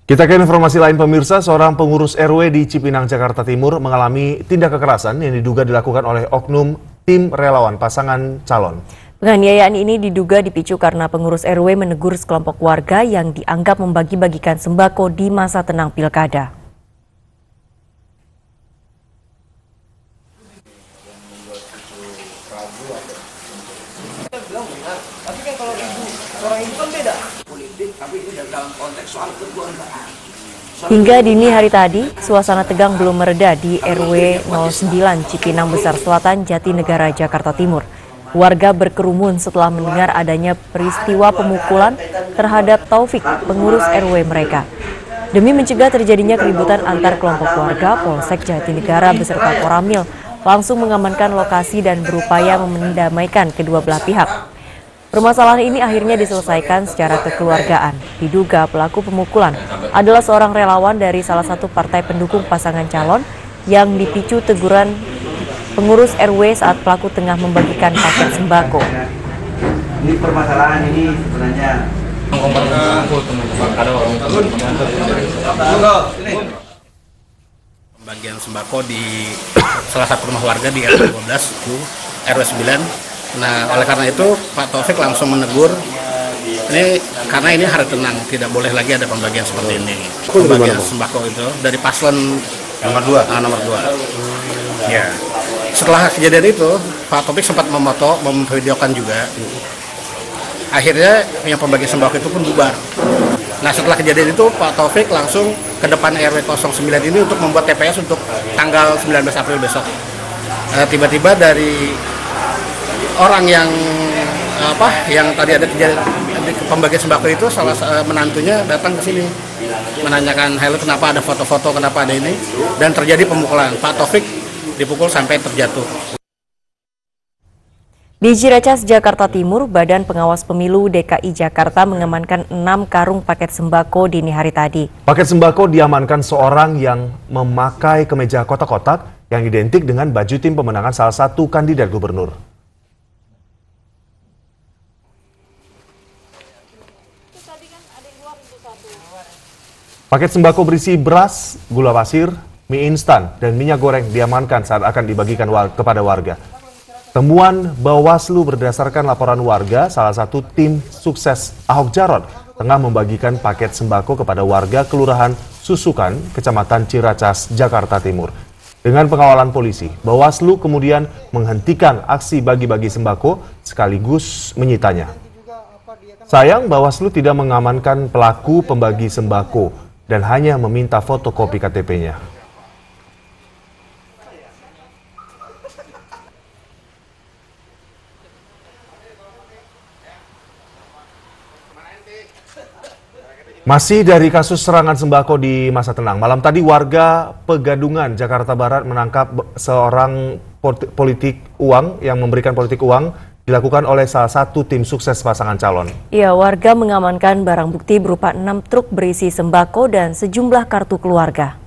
Kita ke informasi lain pemirsa, seorang pengurus RW di Cipinang, Jakarta Timur mengalami tindak kekerasan yang diduga dilakukan oleh oknum tim relawan pasangan calon. Penganiayaan ini diduga dipicu karena pengurus RW menegur sekelompok warga yang dianggap membagi-bagikan sembako di masa tenang pilkada. Tapi kan kalau orang ibu kan beda. Politik, tapi ini dalam konteks soal kekeluargaan. Hingga dini hari tadi, suasana tegang belum mereda di RW 09 Cipinang Besar Selatan, Jatinegara, Jakarta Timur. Warga berkerumun setelah mendengar adanya peristiwa pemukulan terhadap Taufik, pengurus RW mereka. Demi mencegah terjadinya keributan antar kelompok warga, Polsek Jatinegara beserta Koramil langsung mengamankan lokasi dan berupaya mendamaikan kedua belah pihak. Permasalahan ini akhirnya diselesaikan secara kekeluargaan. Diduga pelaku pemukulan adalah seorang relawan dari salah satu partai pendukung pasangan calon yang dipicu teguran pengurus RW saat pelaku tengah membagikan paket sembako. Ini permasalahan ini sebenarnya pembagian sembako di salah satu rumah warga di RW 12 RW 9. Nah, oleh karena itu Pak Taufik langsung menegur ini karena ini hari tenang, tidak boleh lagi ada pembagian seperti ini. Pembagian sembako itu dari paslon nomor 2. Ya. Setelah kejadian itu, Pak Taufik sempat memvideokan juga. Akhirnya yang pembagian sembako itu pun bubar. Nah, setelah kejadian itu Pak Taufik langsung ke depan RW 09 ini untuk membuat TPS untuk tanggal 19 April besok. Tiba-tiba dari orang yang tadi ada kejadian pembagian sembako itu, salah menantunya datang ke sini menanyakan, "Halo, kenapa ada foto-foto, kenapa ada ini?" Dan terjadi pemukulan. Pak Taufik dipukul sampai terjatuh. Di Ciracas, Jakarta Timur, Badan Pengawas Pemilu DKI Jakarta mengamankan 6 karung paket sembako dini hari tadi. Paket sembako diamankan seorang yang memakai kemeja kotak-kotak yang identik dengan baju tim pemenangan salah satu kandidat gubernur. Paket sembako berisi beras, gula pasir, mie instan, dan minyak goreng diamankan saat akan dibagikan kepada warga. Temuan Bawaslu berdasarkan laporan warga, salah satu tim sukses Ahok Jarot tengah membagikan paket sembako kepada warga Kelurahan Susukan, Kecamatan Ciracas, Jakarta Timur. Dengan pengawalan polisi, Bawaslu kemudian menghentikan aksi bagi-bagi sembako sekaligus menyitanya. Sayang, Bawaslu tidak mengamankan pelaku pembagi sembako dan hanya meminta fotokopi KTP-nya. Masih dari kasus serangan sembako di masa tenang, malam tadi warga Pegadungan, Jakarta Barat menangkap seorang politik uang yang memberikan politik uang dilakukan oleh salah satu tim sukses pasangan calon. Ya, warga mengamankan barang bukti berupa 6 truk berisi sembako dan sejumlah kartu keluarga.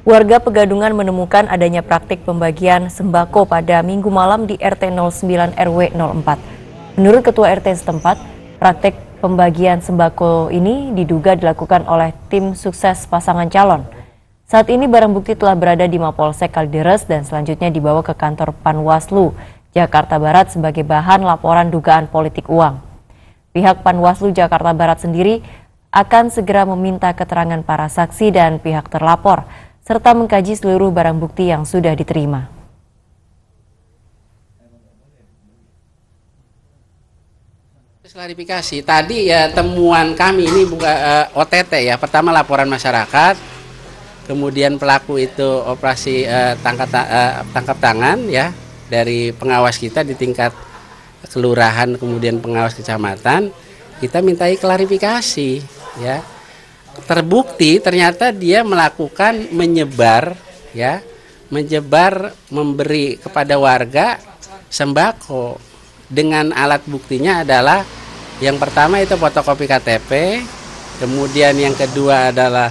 Warga Pegadungan menemukan adanya praktik pembagian sembako pada Minggu malam di RT 09 RW 04. Menurut Ketua RT setempat, praktik pembagian sembako ini diduga dilakukan oleh tim sukses pasangan calon. Saat ini barang bukti telah berada di Mapolsek Kalideres dan selanjutnya dibawa ke kantor Panwaslu Jakarta Barat sebagai bahan laporan dugaan politik uang. Pihak Panwaslu Jakarta Barat sendiri akan segera meminta keterangan para saksi dan pihak terlapor, serta mengkaji seluruh barang bukti yang sudah diterima. Klarifikasi, tadi ya temuan kami ini bukan OTT ya, pertama laporan masyarakat, kemudian pelaku itu operasi tangkap tangan ya dari pengawas kita di tingkat kelurahan, kemudian pengawas kecamatan, kita mintai klarifikasi ya. Terbukti ternyata dia melakukan menyebar memberi kepada warga sembako dengan alat buktinya adalah yang pertama itu fotokopi KTP, kemudian yang kedua adalah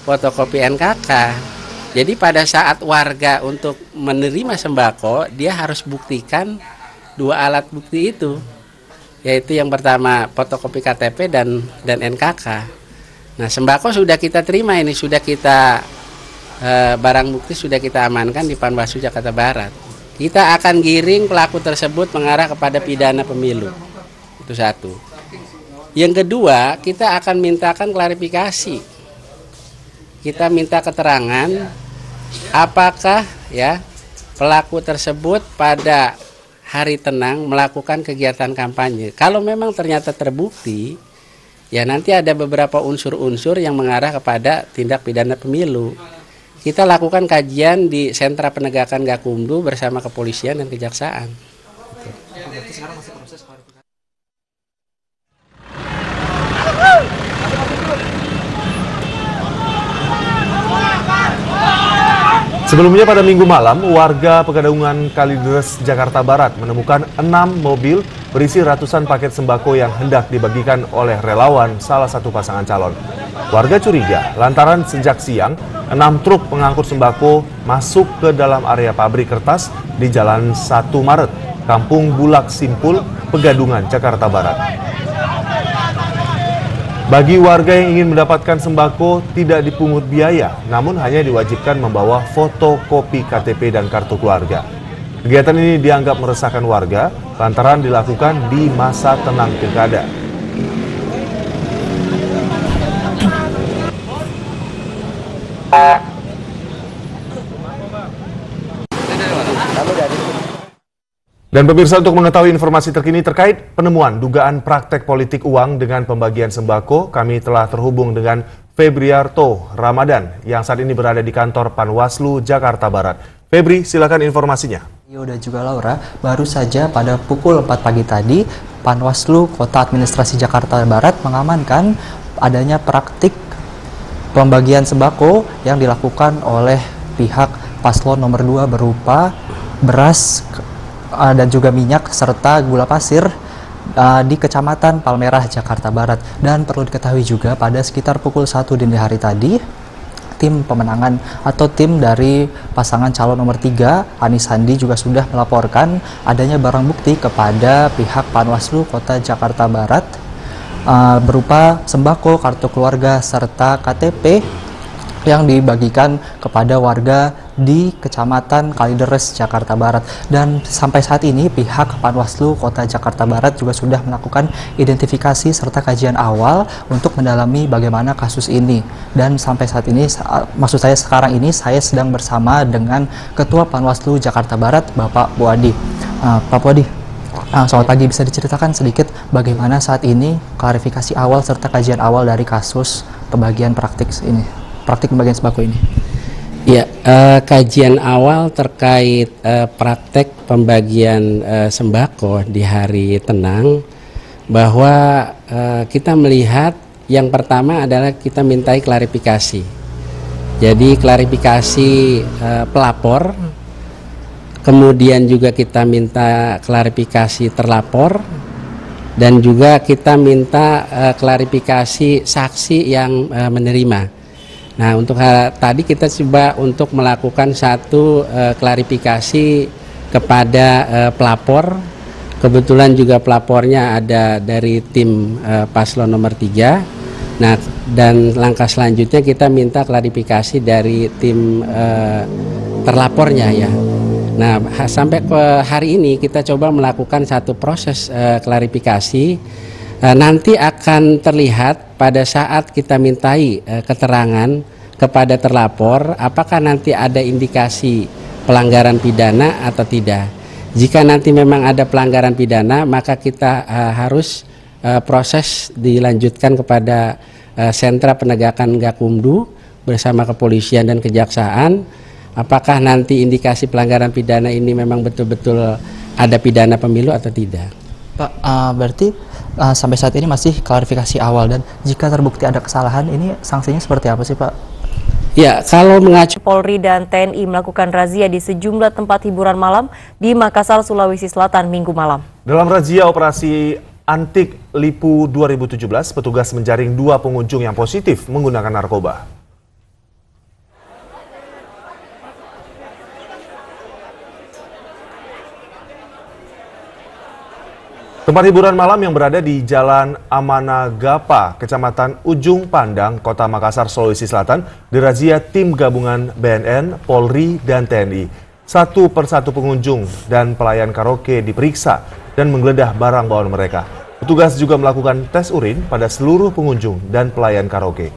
fotokopi NKK. Jadi pada saat warga untuk menerima sembako dia harus buktikan dua alat bukti itu, yaitu yang pertama fotokopi KTP dan NKK. Nah, sembako sudah kita terima, ini sudah kita barang bukti sudah kita amankan di Panwaslu Jakarta Barat. Kita akan giring pelaku tersebut mengarah kepada pidana pemilu. Itu satu. Yang kedua, kita akan mintakan klarifikasi. Kita minta keterangan apakah ya pelaku tersebut pada hari tenang melakukan kegiatan kampanye. Kalau memang ternyata terbukti, ya nanti ada beberapa unsur-unsur yang mengarah kepada tindak pidana pemilu. Kita lakukan kajian di Sentra Penegakan Gakumdu bersama kepolisian dan kejaksaan. Sebelumnya pada Minggu malam, warga Pegadungan Kalideres, Jakarta Barat menemukan 6 mobil berisi ratusan paket sembako yang hendak dibagikan oleh relawan salah satu pasangan calon. Warga curiga lantaran sejak siang, 6 truk pengangkut sembako masuk ke dalam area pabrik kertas di Jalan 1 Maret, Kampung Bulak Simpul, Pegadungan, Jakarta Barat. Bagi warga yang ingin mendapatkan sembako tidak dipungut biaya, namun hanya diwajibkan membawa fotokopi KTP dan kartu keluarga. Kegiatan ini dianggap meresahkan warga lantaran dilakukan di masa tenang pilkada. Dan pemirsa, untuk mengetahui informasi terkini terkait penemuan dugaan praktek politik uang dengan pembagian sembako, kami telah terhubung dengan Febriarto Ramadan yang saat ini berada di kantor Panwaslu Jakarta Barat. Febri, silakan informasinya. Dan juga Laura, baru saja pada pukul 4 pagi tadi, Panwaslu Kota Administrasi Jakarta Barat mengamankan adanya praktik pembagian sembako yang dilakukan oleh pihak paslon nomor 2 berupa beras dan juga minyak serta gula pasir di Kecamatan Palmerah, Jakarta Barat. Dan perlu diketahui juga pada sekitar pukul 1 dini hari tadi, tim pemenangan atau tim dari pasangan calon nomor 3, Anies Sandi, juga sudah melaporkan adanya barang bukti kepada pihak Panwaslu Kota Jakarta Barat berupa sembako, kartu keluarga, serta KTP yang dibagikan kepada warga di Kecamatan Kalideres, Jakarta Barat. Dan sampai saat ini pihak Panwaslu Kota Jakarta Barat juga sudah melakukan identifikasi serta kajian awal untuk mendalami bagaimana kasus ini. Dan sampai saat ini, maksud saya sekarang ini, saya sedang bersama dengan Ketua Panwaslu Jakarta Barat, Bapak Puadi. Pak Puadi, selamat pagi. Bisa diceritakan sedikit bagaimana saat ini klarifikasi awal serta kajian awal dari kasus pembagian praktik pembagian sembako ini? Ya, kajian awal terkait praktek pembagian sembako di hari tenang, bahwa kita melihat yang pertama adalah kita mintai klarifikasi. Jadi klarifikasi pelapor, kemudian juga kita minta klarifikasi terlapor, dan juga kita minta klarifikasi saksi yang menerima. Nah, untuk tadi kita coba untuk melakukan satu klarifikasi kepada pelapor. Kebetulan juga pelapornya ada dari tim paslon nomor 3. Nah, dan langkah selanjutnya kita minta klarifikasi dari tim terlapornya ya. Nah, sampai ke hari ini kita coba melakukan satu proses klarifikasi. Nanti akan terlihat pada saat kita mintai keterangan kepada terlapor, apakah nanti ada indikasi pelanggaran pidana atau tidak. Jika nanti memang ada pelanggaran pidana, maka kita harus proses dilanjutkan kepada Sentra Penegakan Gakumdu bersama kepolisian dan kejaksaan. Apakah nanti indikasi pelanggaran pidana ini memang betul-betul ada pidana pemilu atau tidak. Pak, berarti sampai saat ini masih klarifikasi awal, dan jika terbukti ada kesalahan, ini sanksinya seperti apa sih, Pak? Ya, kalau mengacu Polri dan TNI melakukan razia di sejumlah tempat hiburan malam di Makassar, Sulawesi Selatan Minggu malam. Dalam razia operasi Antik Lipu 2017, petugas menjaring 2 pengunjung yang positif menggunakan narkoba. Tempat hiburan malam yang berada di Jalan Amanagapa, Kecamatan Ujung Pandang, Kota Makassar, Sulawesi Selatan, dirazia tim gabungan BNN, Polri, dan TNI. Satu persatu pengunjung dan pelayan karaoke diperiksa dan menggeledah barang bawaan mereka. Petugas juga melakukan tes urin pada seluruh pengunjung dan pelayan karaoke.